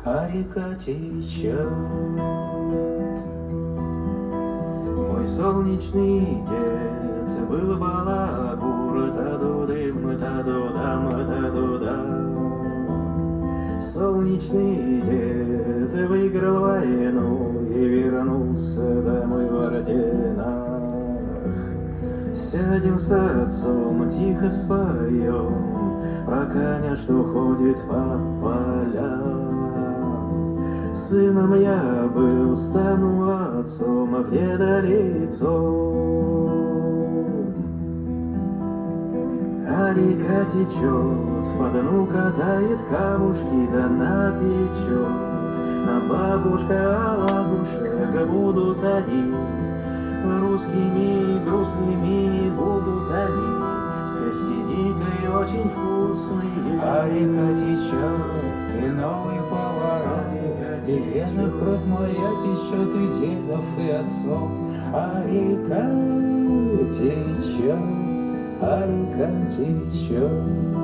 а река течет. Мой солнечный дед был балагур, та-ду-дым, та-ду-дам, та-ду-дам. Солнечный дед выиграл войну и вернулся домой в орденах. Сядем с отцом, тихо споем про коня, что ходит по полям. Сыном я был, стану отцом, в деда лицом. А река течет, по дну катает камушки, да напечет. На бабушка оладушек будут они, русскими грустными будут они, с костяникой очень вкусные. А река течет, и новый поворот, и вена кровь моя течет, и дедов, и отцов. А река течет, а река течет.